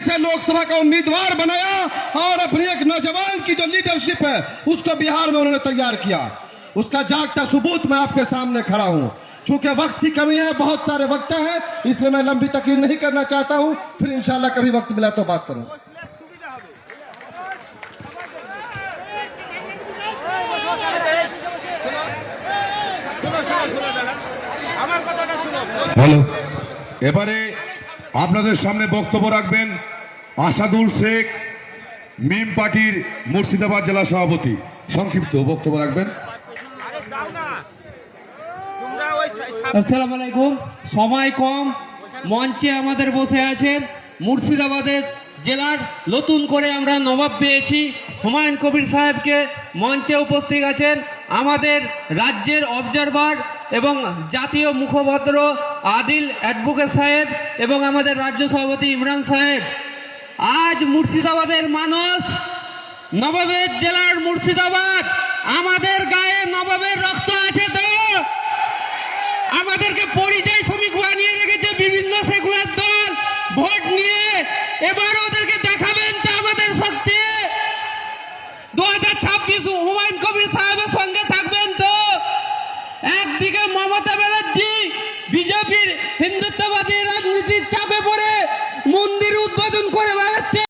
से लोकसभा का उम्मीदवार बनाया और अपनी एक नौजवान की जो लीडरशिप है उसको बिहार में उन्होंने तैयार किया। उसका जागता सबूत मैं आपके सामने खड़ा हूं। चूंकि वक्त की कमी है, बहुत सारे वक्त है, इसलिए मैं लंबी तकरीर नहीं करना चाहता हूं। फिर इंशाल्लाह कभी वक्त मिला तो बात करूंगा। হ্যালো, এবারে আপনাদের সামনে বক্তব্য রাখবেন আসাদুল শেখ, মিম পার্টির মুর্শিদাবাদ জেলা সভাপতি। সংক্ষিপ্ত বক্তব্য রাখবেন। আসসালামু আলাইকুম। সময় কম, মঞ্চে আমাদের বসে আছেন মুর্শিদাবাদের জেলার নতুন করে আমরা নবাব পেয়েছি হুমায়ুন কবির সাহেবকে। মঞ্চে উপস্থিত আছেন আমাদের রাজ্যের অবজারভার এবং জাতীয় মুখপাত্র আদিল অ্যাডভোকেট সাহেব এবং আমাদের রাজ্য সভাপতি ইমরান সাহেব। আজ মুর্শিদাবাদের মানুষ, নবাবের জেলার মুর্শিদাবাদ, আমাদের গায়ে নবাবের রক্ত আছে তো? আমাদেরকে পরিযায়ী শ্রমিক বানিয়ে রেখেছে বিভিন্ন সেকুলার দল ভোট নিয়ে। এবার ওদেরকে দেখাবেন তো আমাদের শক্তি। 2026 হুমায়ুন কবির সাহেবের সঙ্গে থাকবেন তো? একদিকে মমতা ব্যানার্জি বিজেপির হিন্দুত্ববাদ